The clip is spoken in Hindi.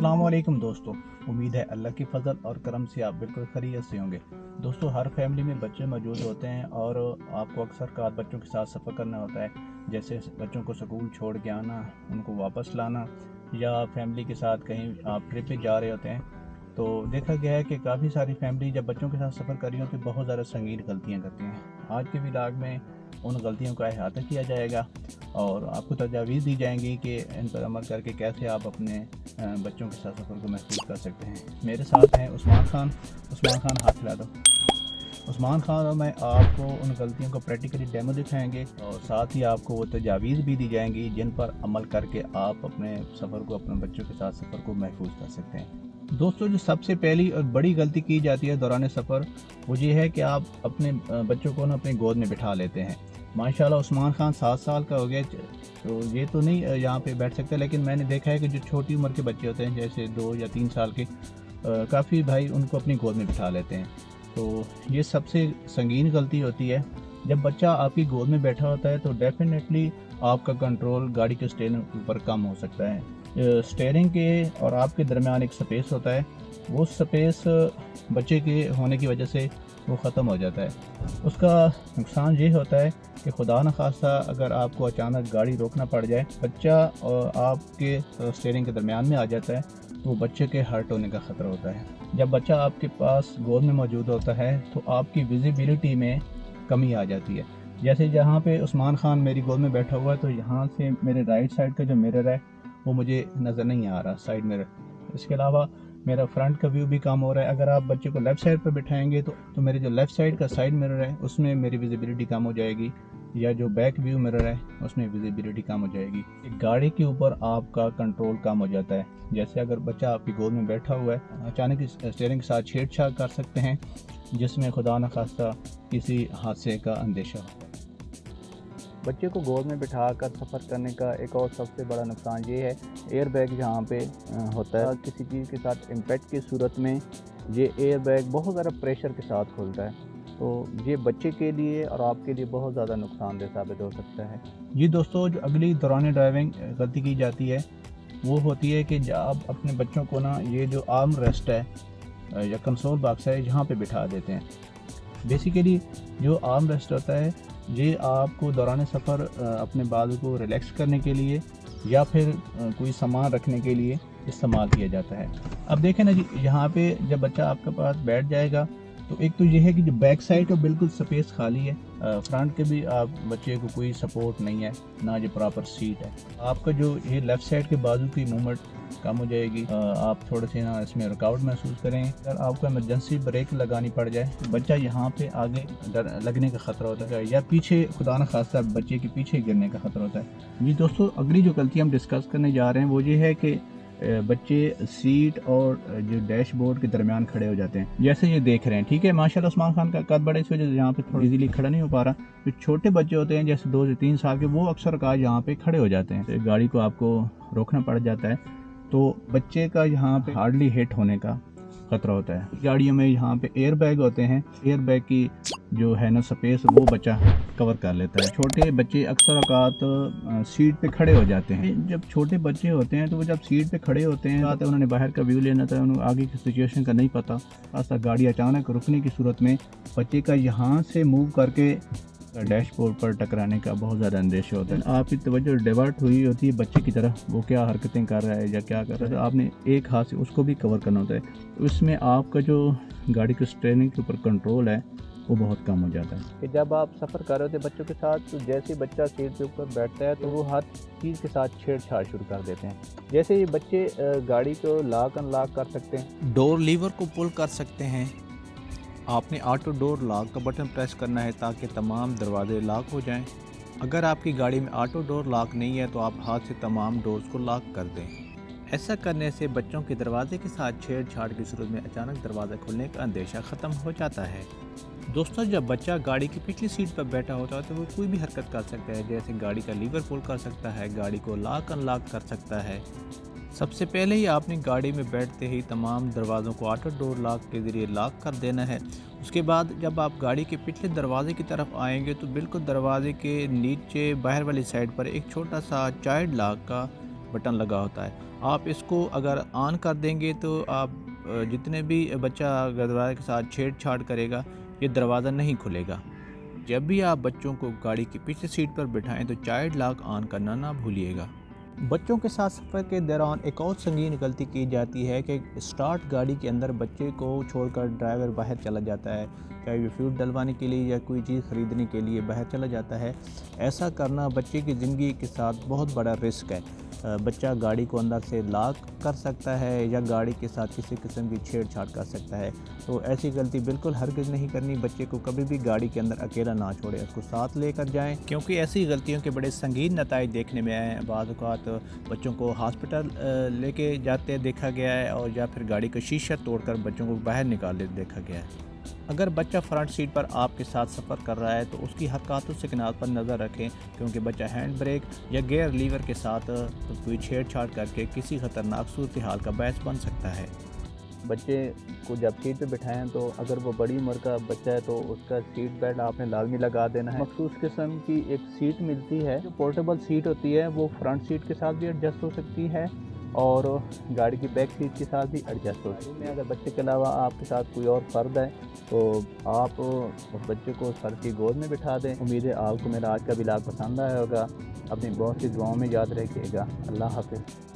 अस्सलाम वालेकुम दोस्तों। उम्मीद है अल्लाह की फ़ज़ल और करम से आप बिल्कुल खैरियत से होंगे। दोस्तों, हर फैमिली में बच्चे मौजूद होते हैं और आपको अक्सर का बच्चों के साथ सफ़र करना होता है। जैसे बच्चों को स्कूल छोड़ के आना, उनको वापस लाना, या फैमिली के साथ कहीं आप ट्रिप पे जा रहे होते हैं। तो देखा गया है कि काफ़ी सारी फैमिली जब बच्चों के साथ सफ़र कर रही होती है, बहुत ज़्यादा संगीन गलतियाँ करती हैं। आज के व्लॉग में उन गलतियों का अहाता किया जाएगा और आपको तजावीज़ दी जाएंगी कि इन पर अमल करके कैसे आप अपने बच्चों के साथ सफ़र को महफूज कर सकते हैं। मेरे साथ हैं उस्मान खान। उस्मान खान, हाथ हिला दो। उस्मान खान और मैं आपको उन गलतियों को प्रैक्टिकली डेमो दिखाएंगे और साथ ही आपको वो तजावीज़ भी दी जाएंगी जिन पर अमल करके आप अपने सफ़र को, अपने बच्चों के साथ सफ़र को महफूज कर सकते हैं। दोस्तों, जो सबसे पहली और बड़ी गलती की जाती है दौरान सफ़र, वो ये है कि आप अपने बच्चों को ना अपनी गोद में बिठा लेते हैं। माशाल्लाह उस्मान खान 7 साल का हो गया, तो ये तो नहीं यहाँ पे बैठ सकता, लेकिन मैंने देखा है कि जो छोटी उम्र के बच्चे होते हैं, जैसे 2 या 3 साल के, काफ़ी भाई उनको अपनी गोद में बिठा लेते हैं। तो ये सबसे संगीन गलती होती है। जब बच्चा आपकी गोद में बैठा होता है तो डेफिनेटली आपका कंट्रोल गाड़ी के स्टीयरिंग के ऊपर कम हो सकता है। स्टीयरिंग के और आपके दरमियान एक स्पेस होता है, वो स्पेस बच्चे के होने की वजह से वो ख़त्म हो जाता है। उसका नुकसान ये होता है कि खुदा न खास्ता अगर आपको अचानक गाड़ी रोकना पड़ जाए, बच्चा और आपके स्टीयरिंग के दरमियान में आ जाता है, तो बच्चे के हर्ट होने का ख़तरा होता है। जब बच्चा आपके पास गोद में मौजूद होता है तो आपकी विजिबिलिटी में कमी आ जाती है। जैसे जहाँ पे उस्मान खान मेरी गोद में बैठा हुआ है, तो यहाँ से मेरे राइट साइड का जो मिरर है वो मुझे नज़र नहीं आ रहा, साइड मिरर। इसके अलावा मेरा फ्रंट का व्यू भी कम हो रहा है। अगर आप बच्चे को लेफ़्ट साइड पर बिठाएंगे तो मेरे जो लेफ़्ट साइड का साइड मिरर है उसमें मेरी विजिबिलिटी कम हो जाएगी, या जो बैक व्यू मिरर है उसमें विजिबिलिटी कम हो जाएगी। गाड़ी के ऊपर आपका कंट्रोल कम हो जाता है। जैसे अगर बच्चा आपकी गोद में बैठा हुआ है, अचानक स्टीयरिंग के साथ छेड़छाड़ कर सकते हैं, जिसमें खुदा न खास्ता किसी हादसे का अंदेशा हो। बच्चे को गोद में बिठा कर सफ़र करने का एक और सबसे बड़ा नुकसान ये है, एयर बैग जहाँ पे होता है, किसी चीज़ के साथ इम्पैक्ट की सूरत में ये एयर बैग बहुत ज़्यादा प्रेशर के साथ खुलता है, तो ये बच्चे के लिए और आपके लिए बहुत ज़्यादा नुकसानदेह साबित हो सकता है। जी दोस्तों, जो अगली दौरान ड्राइविंग गलती की जाती है वो होती है कि जब आप अपने बच्चों को ना ये जो आर्म रेस्ट है या कंसोल बॉक्स है, यहाँ पे बिठा देते हैं। बेसिकली जो आर्म रेस्ट होता है ये आपको दौरान सफ़र अपने बाजू को रिलैक्स करने के लिए या फिर कोई सामान रखने के लिए इस्तेमाल किया जाता है। अब देखें ना जी, यहाँ पे जब बच्चा आपके पास बैठ जाएगा तो एक तो ये है कि जो बैक साइड का बिल्कुल स्पेस खाली है, फ्रंट के भी आप बच्चे को कोई सपोर्ट नहीं है, ना जो प्रॉपर सीट है। आपका जो ये लेफ़्ट साइड के बाजू की मूवमेंट कम हो जाएगी। आप थोड़े से ना इसमें रुकावट महसूस करें। अगर आपको इमरजेंसी ब्रेक लगानी पड़ जाए तो बच्चा यहाँ पे आगे लगने का ख़तरा होता है, या पीछे खुदा न खास्ता बच्चे के पीछे गिरने का ख़तरा होता है। जी दोस्तों, अगली जो गलती हम डिस्कस करने जा रहे हैं वो ये है कि बच्चे सीट और जो डैशबोर्ड के दरमियान खड़े हो जाते हैं, जैसे ये देख रहे हैं। ठीक है, माशाल्लाह उस्मान खान का कद बड़ा, इस वजह से यहाँ पे थोड़ा इजीली खड़ा नहीं हो पा रहा। जो छोटे बच्चे होते हैं जैसे 2 से 3 साल के, वो अक्सर का यहाँ पे खड़े हो जाते हैं, तो गाड़ी को आपको रोकना पड़ जाता है, तो बच्चे का यहाँ पे हार्डली हिट होने का खतरा होता है। गाड़ियों में यहाँ पे एयर बैग होते हैं, एयर बैग की जो है ना स्पेस वो बच्चा कवर कर लेता है। छोटे बच्चे अक्सर औकात सीट पे खड़े हो जाते हैं। जब छोटे बच्चे होते हैं तो वो जब सीट पे खड़े होते हैं, उन्होंने बाहर का व्यू लेना था, उन्हें आगे की सिचुएशन का नहीं पता, खासा गाड़ी अचानक रुकने की सूरत में बच्चे का यहाँ से मूव करके डैशबोर्ड पर टकराने का बहुत ज़्यादा अंदेशा होता है। आपकी तवज्जो डाइवर्ट हुई होती है बच्चे की तरफ, वो क्या हरकतें कर रहा है या क्या कर रहा है, तो आपने एक हाथ से उसको भी कवर करना होता है। तो इसमें आपका जो गाड़ी के स्टीयरिंग के ऊपर कंट्रोल है वो बहुत कम हो जाता है। कि जब आप सफ़र कर रहे होते बच्चों के साथ, तो जैसे बच्चा सीट के ऊपर बैठता है तो वो हर चीज़ के साथ छेड़छाड़ शुरू कर देते हैं। जैसे ये बच्चे गाड़ी को लॉक अनलॉक कर सकते हैं, डोर लीवर को पुल कर सकते हैं। आपने ऑटो डोर लॉक का बटन प्रेस करना है ताकि तमाम दरवाजे लॉक हो जाएं। अगर आपकी गाड़ी में ऑटो डोर लॉक नहीं है तो आप हाथ से तमाम डोर्स को लॉक कर दें। ऐसा करने से बच्चों के दरवाजे के साथ छेड़छाड़ की सूरत में अचानक दरवाज़ा खुलने का अंदेशा ख़त्म हो जाता है। दोस्तों, जब बच्चा गाड़ी की पिछली सीट पर बैठा होता है तो वो कोई भी हरकत कर सकता है, जैसे गाड़ी का लीवर पुल कर सकता है, गाड़ी को लॉक अनलॉक कर सकता है। सबसे पहले ही आपने गाड़ी में बैठते ही तमाम दरवाज़ों को ऑटो डोर लॉक के ज़रिए लॉक कर देना है। उसके बाद जब आप गाड़ी के पिछले दरवाजे की तरफ आएंगे तो बिल्कुल दरवाजे के नीचे बाहर वाली साइड पर एक छोटा सा चाइल्ड लॉक का बटन लगा होता है। आप इसको अगर ऑन कर देंगे तो आप जितने भी बच्चा दरवाजे के साथ छेड़छाड़ करेगा, ये दरवाज़ा नहीं खुलेगा। जब भी आप बच्चों को गाड़ी की पीछे सीट पर बिठाएं तो चाइल्ड लॉक ऑन करना ना भूलिएगा। बच्चों के साथ सफ़र के दौरान एक और संगीन गलती की जाती है कि स्टार्ट गाड़ी के अंदर बच्चे को छोड़कर ड्राइवर बाहर चला जाता है, चाहे वो फ्यूल डलवाने के लिए या कोई चीज़ ख़रीदने के लिए बाहर चला जाता है। ऐसा करना बच्चे की ज़िंदगी के साथ बहुत बड़ा रिस्क है। बच्चा गाड़ी को अंदर से लॉक कर सकता है या गाड़ी के साथ किसी किस्म की छेड़छाड़ कर सकता है। तो ऐसी गलती बिल्कुल हरगिज़ नहीं करनी। बच्चे को कभी भी गाड़ी के अंदर अकेला ना छोड़ें, उसको साथ लेकर जाएं, क्योंकि ऐसी गलतियों के बड़े संगीन नताइज देखने में आए हैं। बाज़ औक़ात बच्चों को हॉस्पिटल लेके जाते देखा गया है और या फिर गाड़ी का शीशा तोड़कर बच्चों को बाहर निकाल देखा गया है। अगर बच्चा फ्रंट सीट पर आपके साथ सफ़र कर रहा है तो उसकी हरकतों से किनार पर नज़र रखें, क्योंकि बच्चा हैंड ब्रेक या गियर लीवर के साथ कोई छेड़छाड़ करके किसी ख़तरनाक सूरत हाल का बायस बन सकता है। बच्चे को जब सीट पे बिठाएं तो अगर वो बड़ी उम्र का बच्चा है तो उसका सीट बेल्ट आपने लाजमी लगा देना है। मखसूस किस्म की एक सीट मिलती है जो पोर्टेबल सीट होती है, वो फ्रंट सीट के साथ भी एडजस्ट हो सकती है और गाड़ी की बैक सीट के साथ भी एडजस्ट हो सकती है। अगर बच्चे के अलावा आपके साथ कोई और फ़र्द है तो आप उस बच्चे को सर की गोद में बिठा दें। उम्मीद है आपको मेरा आज का व्लॉग पसंद आया होगा। अपनी बहुत सी दुआओं में याद रखिएगा। अल्लाह हाफ़िज़।